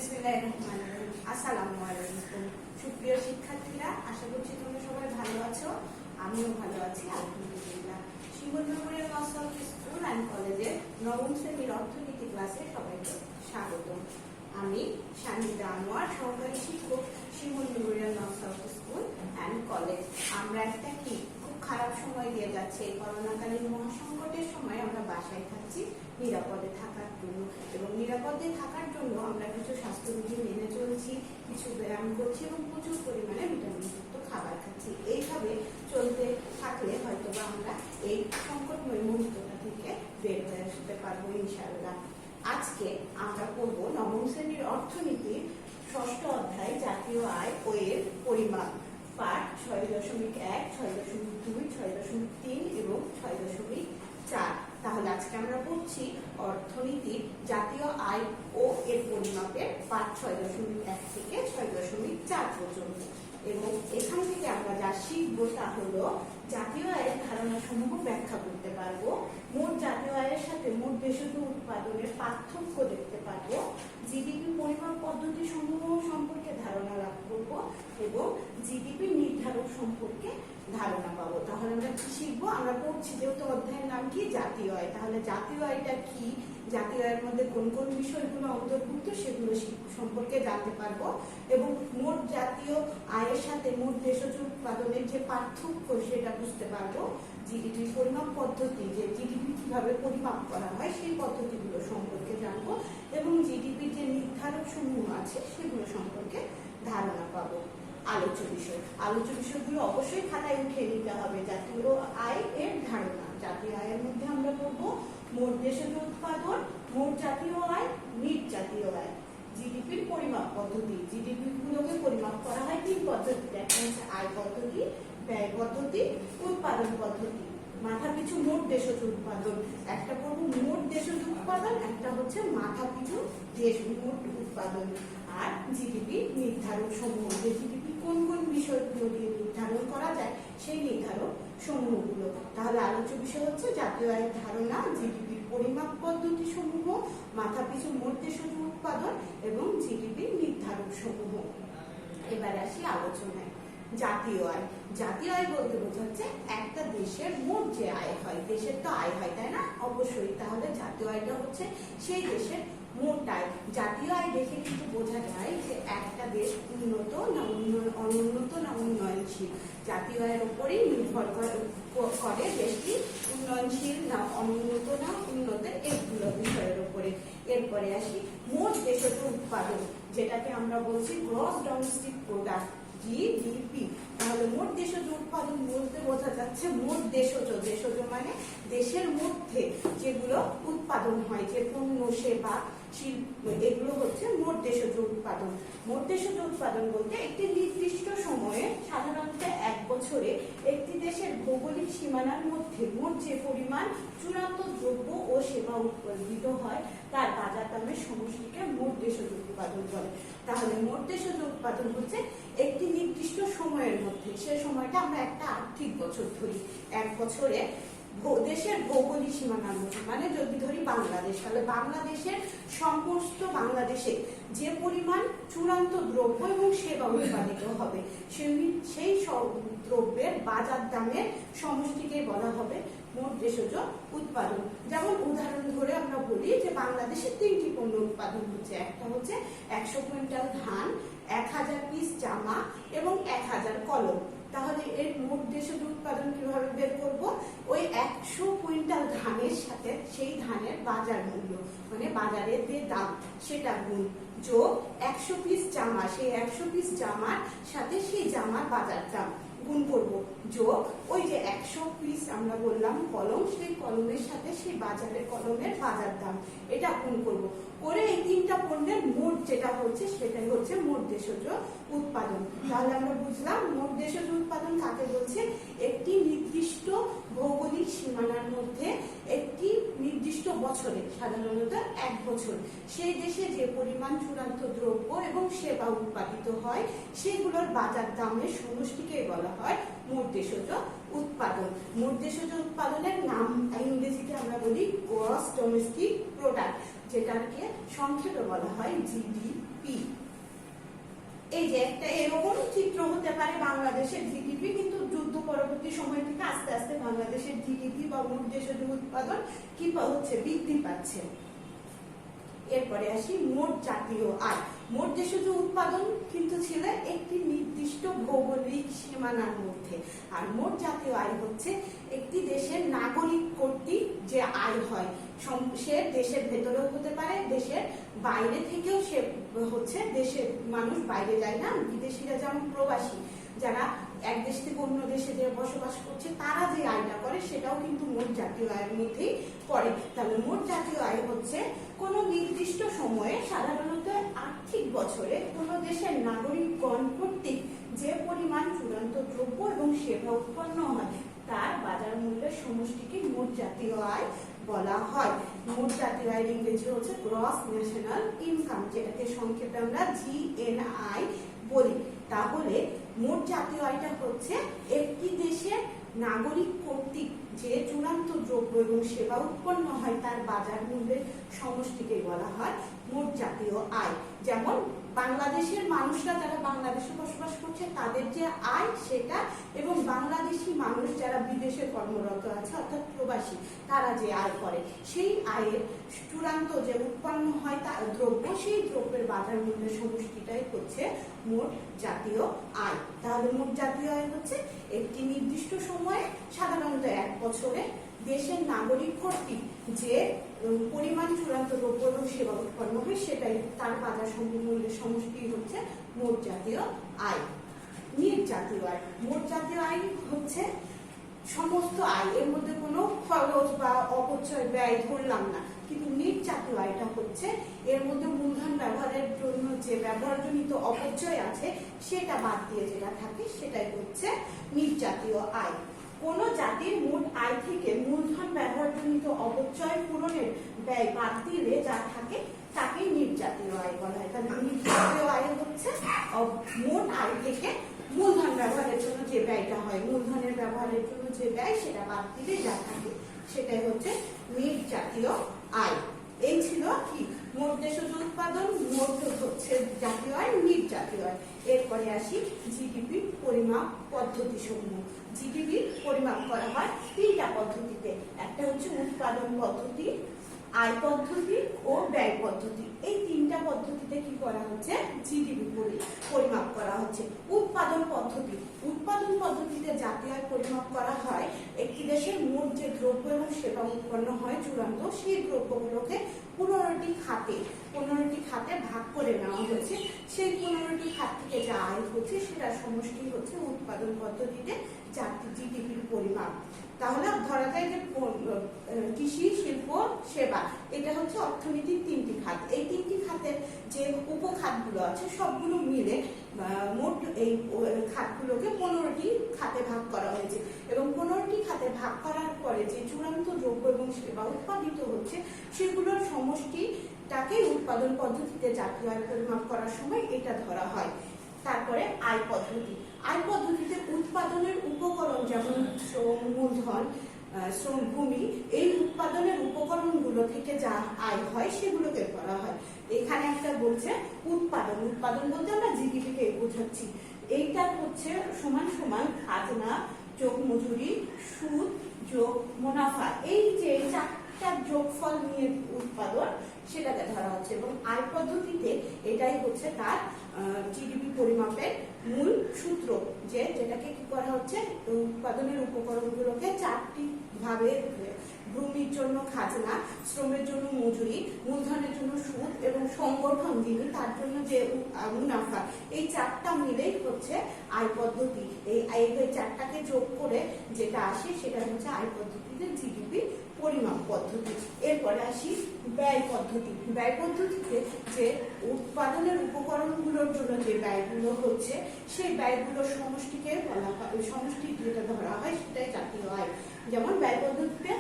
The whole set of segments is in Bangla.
আসসালামু আলাইকুম সুপ্রিয় শিক্ষার্থীরা, আশা করছি তোমরা সবাই ভালো আছো। আমিও ভালো আছি আলহামদুলিল্লাহ। শিমুল মেমোরিয়াল নর্সারি স্কুল অ্যান্ড কলেজের নবম শ্রেণীর অর্থনীতি ক্লাসে সবাইকে স্বাগত। আমি শানিদা আনোয়ার, সহকারী শিক্ষক, শিমুল মেমোরিয়াল নর্সারি স্কুল অ্যান্ড কলেজ। আমরা একটা খুব খারাপ সময় দিয়ে যাচ্ছে। এই করোনাকালীন মহাসংকটের সময় আমরা বাসায় থাকছি নিরাপদে থাকার জন্য, এবং নিরাপদে থাকার জন্য আমরা কিছু স্বাস্থ্যবিধি মেনে চলছি, কিছু ব্যায়াম করছি এবং প্রচুর পরিমাণে ভিটামিনযুক্ত খাবার খাচ্ছি। এইভাবে চলতে থাকলে হয়তোবা আমরা এই সংকটময় মুহূর্তটা থেকে বের হয়ে আসতে পারবো ইনশাআল্লাহ। আজকে আমরা পড়ব নবম শ্রেণীর অর্থনীতির ষষ্ঠ অধ্যায় জাতীয় আয় ও এর পরিমাপ, পাঠ 6.1, 6.2, 6.3 এবং 6.4। তাহলে আজকে আমরা পড়ছি অর্থনীতির জাতীয় আয় ও এর পরিমাপের পাঠ 6.1 থেকে 6.4 পর্যন্ত। এবং এখান থেকে আমরা যা শিখবো তা হলো জাতীয় আয়ের ধারণা সমূহ ব্যাখ্যা করতে পারবো, মোট জাতীয় আয়ের সাথে মোট দেশজ উৎপাদনের পার্থক্য দেখতে পারবো, জিডিপি পরিমাপ পদ্ধতি সমূহ সম্পর্কে ধারণা লাভ করবো এবং জিডিপি নির্ধারক সম্পর্কে ধারণা পাবো। তাহলে আমরা কি শিখবো? আমরা পড়ছি যেহেতু অধ্যায়ের নাম কি জাতীয় আয়, তাহলে জাতীয় আয়টা কি, জাতীয় আয়ের মধ্যে কোন কোন বিষয়গুলো অন্তর্ভুক্ত সেগুলো সম্পর্কে জানতে পারবো এবং মোট জাতীয় আয়ের সাথে মোট দেশজ উৎপাদনের যে পার্থক্য সেটা বুঝতে পারবো। জিডিপি পরিমাপ পদ্ধতি, যে জিডিপি কিভাবে পরিমাপ করা হয় সেই পদ্ধতিগুলো সম্পর্কে জানবো এবং জিডিপির যে নির্ধারক সমূহ আছে সেগুলো সম্পর্কে ধারণা পাবো। আলোচ্য বিষয়গুলো অবশ্যই খাতায় উঠে নিতে হবে। জাতীয় আয় এর ধারণা, জাতীয় আয়ের মধ্যে আমরা পড়বো মোট দেশজ উৎপাদন, মোট জাতীয় আয়, নিট জাতীয় আয়। জিডিপির পরিমাপ পদ্ধতি, জিডিপি গুলোকে পরিমাপ করা হয় তিন পদ্ধতিতে, একটা হচ্ছে আয় পদ্ধতি, ব্যয় পদ্ধতি, উৎপাদন পদ্ধতি। মাথা পিছু মোট দেশজ উৎপাদন, একটা পড়বো মোট দেশজ উৎপাদন, একটা হচ্ছে মাথা পিছু মোট উৎপাদন। আর জিডিপি নির্ধারক সমূহ, যে জিডিপি কোন কোন বিষয়গুলো দিয়ে নির্ধারণ করা যায় সেই নির্ধারক সমূহগুলো। তাহলে আলোচ্য বিষয় হচ্ছে জাতীয় আয়ের ধারণা, জিডিপির পরিমাপ পদ্ধতি সমূহ, মাথা পিছু মোট দেশজ উৎপাদন এবং জিডিপির নির্ধারক সমূহ। এবার আসি আলোচনায়। জাতীয় আয়, জাতীয় আয় বলতে বোঝাচ্ছে একটা দেশের মোট যে আয় হয়, দেশের তো আয় হয় তাই না, অবশ্যই। তাহলে জাতীয় আয়টা হচ্ছে সেই দেশের মোট আয়। জাতীয় আয় দেখে কিন্তু বোঝা যায় যে একটা দেশ উন্নত না অনুন্নত না উন্নয়নশীল। জাতীয় আয়ের উপরেই নির্ভর করে দেশটি উন্নয়নশীল না অনুন্নত না উন্নত, এইগুলো বিষয়ের উপরে। এরপরে আসি মোট দেশজ উৎপাদন, যেটাকে আমরা বলছি গ্রস ডোমেস্টিক প্রোডাক্ট, জিডিপি। তাহলে মোট দেশজ উৎপাদন বলতে বোঝা যাচ্ছে মোট দেশজ মানে দেশের মধ্যে যেগুলো উৎপাদন হয়, যে পণ্য, সেবা, শিল্প, এগুলো হচ্ছে মোট দেশজ উৎপাদন। মোট দেশজ উৎপাদন বলতে একটি নির্দিষ্ট সময়ে, সাধারণত এক বছরে, একটি দেশের ভৌগোলিক সীমানার মধ্যে মোট যে পরিমাণ চূড়ান্ত দ্রব্য ও সেবা উৎপাদিত হয় তার বাজার দামের সমষ্টিকে মোট দেশজ উৎপাদন বলে। তাহলে মোট দেশজ উৎপাদন হচ্ছে একটি নির্দিষ্ট সময়ের মধ্যে, সে সময়টা আমরা একটা আর্থিক বছর ধরি, এক বছরে দেশের ভৌগোলিক সীমানার মধ্যে, মানে যদি ধরি বাংলাদেশ, তাহলে বাংলাদেশের সমস্ত বাংলাদেশে যে পরিমাণ চূড়ান্ত দ্রব্য এবং সেবা উৎপাদিত হবে সেই দ্রব্যের বাজার দামের সমষ্টিকে বলা হবে মোট দেশজ উৎপাদন। যেমন উদাহরণ ধরে আমরা বলি যে বাংলাদেশের তিনটি পণ্য উৎপাদন হচ্ছে, একটা হচ্ছে 100 কুইন্টাল ধান, 1000 পিস জামা এবং 1000 কলম। তাহলে এর মোট দেশজ উৎপাদন কিভাবে বের করব? ওই 100 কুইন্টাল ধানের সাথে সেই ধানের বাজার মূল্য, মানে বাজারের যে দাম সেটা গুণ, যোগ 100 পিস জামা, সেই 100 পিস জামার সাথে সেই জামার বাজার দাম গুণ করব, যোগ ওই যে 100 পিস আমরা বললাম কলম, সেই কলমের সাথে সেই বাজারের কলমের বাজার দাম, এটা গুণ করব, করে এই তিনটা পণ্যের মোট যেটা হচ্ছে সেটাই হচ্ছে মোট দেশজ উৎপাদন। তাহলে আমরা বুঝলাম মোট দেশজ উৎপাদন কাকে বলছে? একটি নির্দিষ্ট ভৌগোলিক সীমানার মধ্যে একটি নির্দিষ্ট বছরে, সাধারণত এক বছর, সেই দেশে যে পরিমাণ চূড়ান্ত দ্রব্য এবং সেবা উৎপাদিত হয় সেগুলোর বাজার দামের সমষ্টিকে বলা হয় মোট দেশজ উৎপাদন। মোট দেশজ উৎপাদনের নাম ইংরেজিতে আমরা বলি গ্রস ডোমেস্টিক প্রোডাক্ট, যেটাকে সংক্ষেপে বলা হয় জিডিপি। যে একটা এরকম চিত্র হতে পারে বাংলাদেশের জিডিপি, কিন্তু যুদ্ধ পরবর্তী সময় থেকে আস্তে আস্তে বাংলাদেশের জিডিপি বা মোট দেশজ উৎপাদন কি হচ্ছে, বৃদ্ধি পাচ্ছে। এরপরে আসি মোট জাতীয় আয়। মোট দেশজ উৎপাদন কিন্তু ছিল একটি নির্দিষ্ট ভৌগোলিক সীমানার মধ্যে, আর মোট জাতীয় আয় হচ্ছে একটি দেশের নাগরিক কর্তৃক যে আয় হয়, সে দেশের ভেতরেও হতে পারে, দেশের বাইরে থেকেও সে হচ্ছে, দেশের মানুষ বাইরে যায় না, বিদেশিরা যেমন প্রবাসী যারা এক দেশ থেকে অন্য দেশে যে বসবাস করছে তারা যে আয়টা করে সেটাও কিন্তু মোট জাতীয় আয়ের মধ্যেই পড়ে। তাহলে মোট জাতীয় আয় হচ্ছে কোন নির্দিষ্ট সময়ে, সাধারণত আর্থিক বছরে কোন দেশের নাগরিকগণ কর্তৃক যে পরিমাণ চূড়ান্ত দ্রব্য এবং সেবা উৎপন্ন হয় তার বাজার মূল্যের সমষ্টিকে মোট জাতীয় আয় বলা হয়। মোট জাতীয় আয়ের ইংরেজি হচ্ছে গ্রস ন্যাশনাল ইনকাম, যেটাকে সংক্ষেপে আমরা GNI বলি। তাহলে মোট জাতীয় আয়টা হচ্ছে একটি দেশের নাগরিক কর্তৃক যে চূড়ান্ত দ্রব্য এবং সেবা উৎপন্ন হয় তার বাজার মূল্যের সমষ্টিকে বলা হয় মোট জাতীয় আয়। যেমন বাংলাদেশের মানুষরা যারা বাংলাদেশে বসবাস করছে তাদের যে আয় সেটা, এবং বাংলাদেশি মানুষ যারা বিদেশে কর্মরত আছে অর্থাৎ প্রবাসী তারা যে আয় করে সেই আয়ের চূড়ান্ত যে উৎপন্ন হয় তার দ্রব্য, সেই দ্রব্যের বাজার মূল্যের সমষ্টিটাই হচ্ছে মোট জাতীয় আয়। তাহলে মোট জাতীয় আয় হচ্ছে একটি নির্দিষ্ট সময়ে, সাধারণত এক বছরে দেশের নাগরিক কর্তৃক যে পরিমাণ চূড়ান্ত দ্রব্য এবং সেবা উৎপন্ন হয় সেটাই তার বাজার মূল্যের সমষ্টি হচ্ছে মোট জাতীয় আয়। নিট জাতীয় আয়। মোট জাতীয় আয় হচ্ছে সমস্ত আয়, এর মধ্যে কোনো খরচ বা অপচয় ব্যয় ধরলাম না, কিন্তু নিট জাতীয় আয়টা হচ্ছে এর মধ্যে মূলধন ব্যবহারের জন্য যে ব্যবহারজনিত অপচয় আছে সেটা বাদ দিয়ে যেটা থাকে সেটাই হচ্ছে নিট জাতীয় আয়। কোন জাতির মোট আয় থেকে মূলধন ব্যবহারজনিত অপচয় পূরণের ব্যয় বাদ দিলে যা থাকে তাকে নিট জাতীয় আয় বলা হয়। তাহলে নিট জাতীয় আয় হচ্ছে মোট আয় থেকে মূলধন ব্যবহারের জন্য যে ব্যয়টা হয়, মূলধনের ব্যবহারের জন্য যে ব্যয় সেটা বাদ দিলে যা থাকে সেটাই হচ্ছে নিট জাতীয় আয়। এই ছিল কি মোট দেশজ উৎপাদন, মোট হচ্ছে জাতীয় আয়, নিট জাতীয় আয়। এরপরে আসি জিডিপি পরিমাপ পদ্ধতি সমূহ। জিডিপি পরিমাপ করা হয় তিনটা পদ্ধতিতে, একটা হচ্ছে উৎপাদন পদ্ধতি, আয় পদ্ধতি ও ব্যয় পদ্ধতি। এই তিনটা পদ্ধতিতে কি করা হচ্ছে, জিডিপি পরিমাপ করা হচ্ছে। উৎপাদন পদ্ধতি, উৎপাদন পদ্ধতিতে জাতীয় আয় পরিমাপ করা হয় একটি দেশের মোট যে দ্রব্য এবং সেবা উৎপন্ন হয় চূড়ান্ত, সেই দ্রব্যগুলোকে 15টি খাতে ভাগ করে নেওয়া হয়েছে। সেই 15টি খাত থেকে যা আয় হচ্ছে সেটার সমষ্টি হচ্ছে উৎপাদন পদ্ধতিতে জিডিপির পরিমাপ। তাহলে ধরা যায় যে কৃষি, শিল্প, সেবা, এটা হচ্ছে অর্থনীতির তিনটি খাত। এই তিনটি খাতের যে উপখাতগুলো আছে সবগুলো মিলে মোট এই খাতগুলোকে 15টি খাতে ভাগ করা হয়েছে, এবং 15টি খাতে ভাগ করার পরে যে চূড়ান্ত দ্রব্য এবং সেবা উৎপাদিত হচ্ছে সেগুলোর সমষ্টিটাকে উৎপাদন পদ্ধতিতে জাতীয় আয় পরিমাপ করার সময় এটা ধরা হয়। তারপরে আয় পদ্ধতি। আয় পদ্ধতিতে উৎপাদনের উপকরণ যেমন শ্রম, মূলধন, শ্রম, ভূমি, এই উৎপাদনের উপকরণগুলো থেকে যা আয় হয় সেগুলোকে করা হয়। এখানে একটা বলছে উৎপাদন, উৎপাদন বলতে আমরা জিডিপি কে বোঝাচ্ছি। এইটা হচ্ছে সমান সমান খাজনা যোগ মজুরি, সুদ যোগ মুনাফা, এই যে চারটা যোগফল নিয়ে উৎপাদন সেটাকে ধরা হচ্ছে। এবং আয় পদ্ধতিতে এটাই হচ্ছে তার জিডিপি পরিমাপের মূল সূত্র, যেটাকে কি করা হচ্ছে, উৎপাদনের উপকরণগুলোকে চারটি ভাবে, ভূমির জন্য খাজনা, শ্রমের জন্য মজুরি, মূলধনের জন্য সুদ এবং সংগঠন যিনি তার জন্য যে মুনাফা, এই চারটা মিলেই হচ্ছে আয় পদ্ধতি। এই চারটাকে যোগ করে যেটা আসে সেটা হচ্ছে আয় পদ্ধতিতে জিডিপি পরিমাপ পদ্ধতি। এরপরে আসি ব্যয় পদ্ধতি। ব্যয় পদ্ধতিতে যে উৎপাদনের উপকরণগুলোর জন্য যে ব্যয়গুলো হচ্ছে সেই ব্যয়গুলোর সমষ্টিকে বলা হয়, সমষ্টি যেটা ধরা হয় সেটাই জাতীয় আয়। যেমন ব্যয় পদ্ধতিতে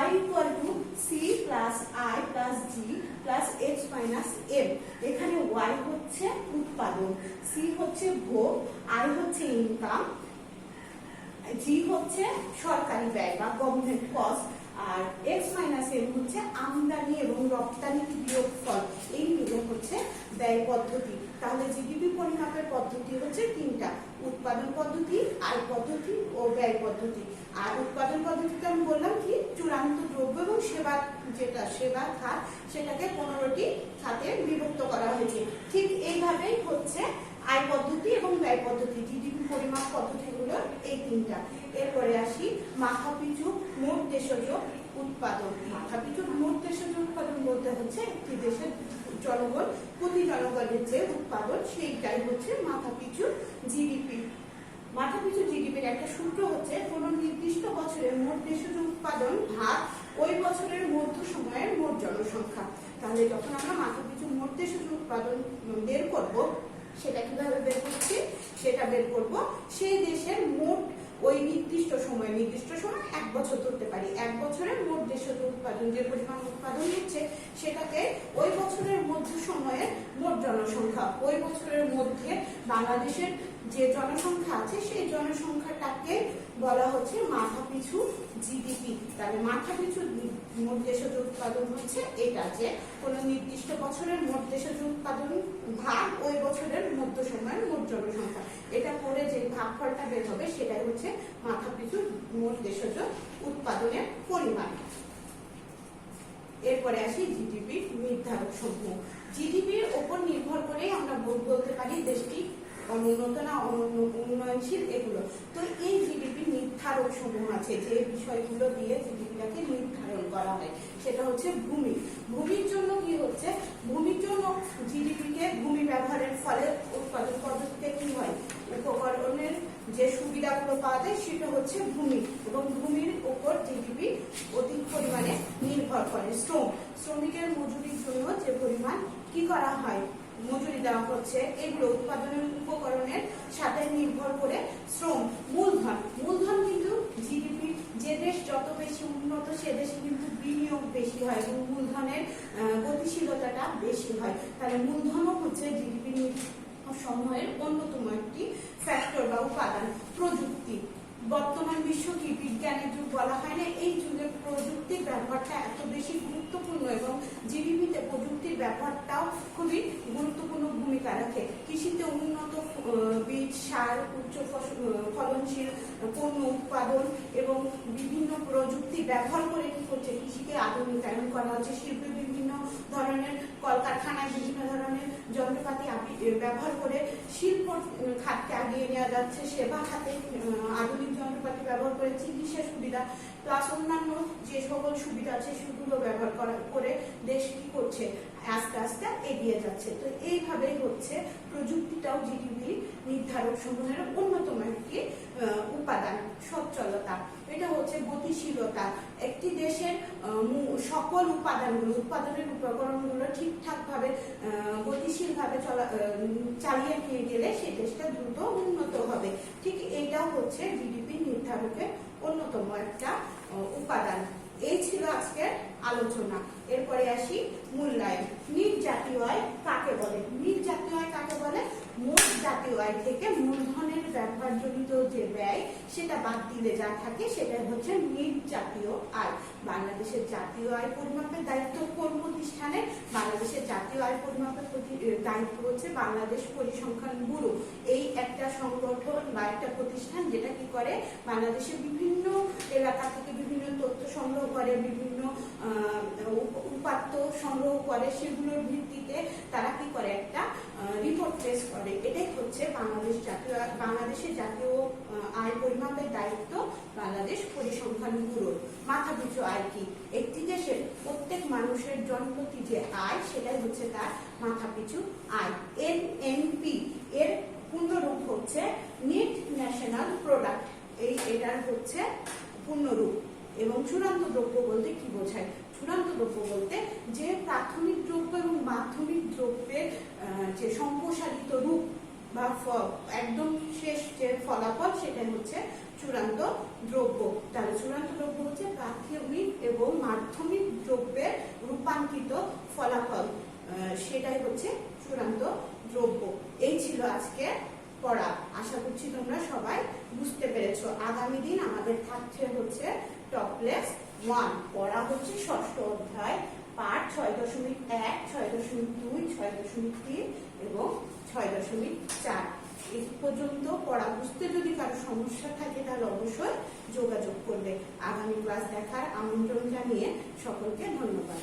y = c + i + g + h - m। এখানে y হচ্ছে উৎপাদন, c হচ্ছে ভোগ, i হচ্ছে ইনকাম, g হচ্ছে সরকারি ব্যয় বা গভর্নমেন্ট কস্ট, আর এক্স মাইনাস এম হচ্ছে আমদানি এবং রপ্তানি বিয়োগফল, এই মিলে হচ্ছে ব্যয় পদ্ধতি। তাহলে জিডিপি পরিমাপের পদ্ধতি হচ্ছে তিনটা: উৎপাদন পদ্ধতি, আয় পদ্ধতি ও ব্যয় পদ্ধতি। আর উৎপাদন পদ্ধতিতে আমি বললাম কি, চূড়ান্ত দ্রব্য এবং সেবা, যেটা সেবা খাত, সেটাকে 15টি খাতে বিভক্ত করা হয়েছে। ঠিক এইভাবেই হচ্ছে আয় পদ্ধতি এবং ব্যয় পদ্ধতি, জিডিপি পরিমাপ পদ্ধতিগুলো এই তিনটা। এরপরে আসি মাথাপিছু মোট দেশজ উৎপাদন। মাথাপিছু মোট দেশজ উৎপাদন বলতে হচ্ছে একটি দেশের জনগণ প্রতি জনগণের যে উৎপাদন, সেইটাই হচ্ছে মাথাপিছু জিডিপি। মাথাপিছু জিডিপির একটা সূত্র হচ্ছে কোন নির্দিষ্ট বছরের মোট দেশজ উৎপাদন ভাগ ওই বছরের মধ্য সময়ের মোট জনসংখ্যা। তাহলে যখন আমরা মাথাপিছু মোট দেশজ উৎপাদন বের করব, সেটা কিভাবে বের করছি, সেটা বের করব সেই দেশের মোট ওই নির্দিষ্ট সময় 1 বছর ধরতে পারি, 1 বছরের মোট দেশজ উৎপাদন যে পরিমাণ উৎপাদন হচ্ছে, সেটাকে ওই বছরের মধ্য সময়ের মোট জনসংখ্যা, ওই বছরের মধ্যে বাংলাদেশের যে জনসংখ্যা আছে সেই জনসংখ্যাটাকে বলা হচ্ছে মাথাপিছু জিডিপি। তাহলে মাথাপিছু মোট দেশজ উৎপাদন হচ্ছে এটা, যে কোনো নির্দিষ্ট বছরের মোট দেশজ উৎপাদন ভাগ ওই বছরের মধ্য সময়ের মোট জনসংখ্যা। এটা করে যে ভাগফলটা বের হবে সেটাই হচ্ছে মাথাপিছু মোট দেশজ উৎপাদনের পরিমাণ। এরপরে আসি জিডিপি নির্ধারক সমূহ। জিডিপির উপর নির্ভর করে আমরা বলতে পারি দেশটি অনুন্নত না উন্নয়নশীল, এগুলো। তো এই জিডিপি নির্ধারক সমূহ আছে, যে বিষয়গুলো দিয়ে জিডিপিটাকে নির্ধারণ করা হয়, সেটা হচ্ছে ভূমি। ভূমির জন্য কি হচ্ছে, ভূমির জন্য জিডিপিকে ভূমি ব্যবহারের ফলে উৎপাদন পদ্ধতিতে কি হয়, উপকরণের যে সুবিধাগুলো পাওয়া যায় সেটা হচ্ছে ভূমি, এবং ভূমির উপর জিডিপি অধিক পরিমাণে নির্ভর করে। শ্রমিকের মজুরির জন্য যে পরিমাণ কি করা হয়, মজুরি দেওয়া হচ্ছে, এগুলো উৎপাদনের উপকরণের সাথে নির্ভর করে শ্রম। মূলধন কিন্তু জিডিপি, যে দেশ যত বেশি উন্নত সে দেশে কিন্তু বিনিয়োগ বেশি হয় এবং মূলধনের গতিশীলতাটা বেশি হয়। তাহলে মূলধনও হচ্ছে জিডিপি সমূহের অন্যতম একটি ফ্যাক্টর বা উপাদান। প্রযুক্তি, বর্তমান বিশ্ব কি বিজ্ঞানের যুগ বলা হয় না, এই যুগে প্রযুক্তির ব্যবহারটা এত বেশি গুরুত্বপূর্ণ এবং জিডিপিতে প্রযুক্তির ব্যবহারটাও খুবই গুরুত্বপূর্ণ ভূমিকা রাখে। কৃষিতে উন্নত বীজ, সার, উচ্চ ফলনশীল পণ্য উৎপাদন এবং বিভিন্ন প্রযুক্তি ব্যবহার করে কি করছে, কৃষিকে আধুনিকায়ন করা হচ্ছে। শিল্পে বিভিন্ন ধরনের কলকারখানায় বিভিন্ন ধরনের যন্ত্রপাতি ব্যবহার করে শিল্প খাতকে আগিয়ে নেওয়া যাচ্ছে। সেবা খাতে আধুনিক যন্ত্রপাতি ব্যবহার করে চিকিৎসা সুবিধা প্লাস অন্যান্য যে সকল সুবিধা আছে সেগুলো ব্যবহার করে দেশ কি করছে, আস্তে আস্তে এগিয়ে যাচ্ছে। তো এইভাবেই হচ্ছে প্রযুক্তিটাও জিডিপি নির্ধারক সমূহের অন্যতম একটি উপাদান। সচ্ছলতা, এটা হচ্ছে গতিশীলতা। একটি দেশের সকল উপাদানগুলো, উৎপাদনের উপকরণগুলো ঠিকঠাক ভাবে গতিশীল ভাবে চালিয়ে নিয়ে গেলে সেই দেশটা দ্রুত উন্নত হবে। ঠিক এইটাও হচ্ছে জিডিপি নির্ধারকের অন্যতম একটা উপাদান। এই ছিল আজকের আলোচনা। এরপরে আসি মূল্যায়ন। নিট জাতীয় আয় কাকে বলে? নিট জাতীয় আয় কাকে বলে? মোট জাতীয় আয় থেকে মূলধনের ব্যবহারজনিত যে ব্যয় সেটা বাদ দিলে যা থাকে সেটাই হচ্ছে নিট জাতীয় আয়। বাংলাদেশের জাতীয় আয় পরিমাপের দায়িত্ব কোন প্রতিষ্ঠানের? বাংলাদেশের জাতীয় আয় পরিমাপের দায়িত্ব হচ্ছে বাংলাদেশ পরিসংখ্যান ব্যুরো। এই একটা সংগঠন বা একটা প্রতিষ্ঠান যেটা কি করে, বাংলাদেশের বিভিন্ন এলাকা থেকে বিভিন্ন তথ্য সংগ্রহ করে, বিভিন্ন উপাত্ত সংগ্রহ করে, সেগুলোর ভিত্তিতে তারা কি করে, একটা রিপোর্ট পেশ করে। এটাই হচ্ছে বাংলাদেশের জাতীয় আয় পরিমাপের দায়িত্ব বাংলাদেশ পরিসংখ্যান ব্যুরোর। মাথাপিছু আয় কি? একটি দেশের প্রত্যেক মানুষের জনপ্রতি যে আয় সেটাই হচ্ছে তার মাথাপিছু আয়। এনএনপি এর পূর্ণরূপ হচ্ছে নেট ন্যাশনাল প্রোডাক্ট। এটার হচ্ছে পূর্ণরূপ। এবং চূড়ান্ত দ্রব্য বলতে কি বোঝায়? চূড়ান্ত দ্রব্য বলতে যে প্রাথমিক দ্রব্য এবং মাধ্যমিক দ্রব্যের যে সম্প্রসারিত রূপ বা একদম শেষ যে ফলাফল সেটাই হচ্ছে চূড়ান্ত দ্রব্য। তাহলে চূড়ান্ত দ্রব্য হচ্ছে প্রাথমিক এবং মাধ্যমিক দ্রব্যের রূপান্তরিত ফলাফল, সেটাই হচ্ছে চূড়ান্ত দ্রব্য। এই ছিল আজকে পড়া। আশা করছি তোমরা সবাই বুঝতে পেরেছো। আগামী দিন আমাদের থাকছে হচ্ছে টপলেস 1 পড়া হচ্ছে ষষ্ঠ অধ্যায় পাঠ 6.1, 6.2, 6.3 এবং 6.4। এই পর্যন্ত পড়া বুঝতে যদি কারো সমস্যা থাকে তাহলে অবশ্যই যোগাযোগ করবে। আগামী ক্লাস দেখার আমন্ত্রণ জানিয়ে সকলকে ধন্যবাদ।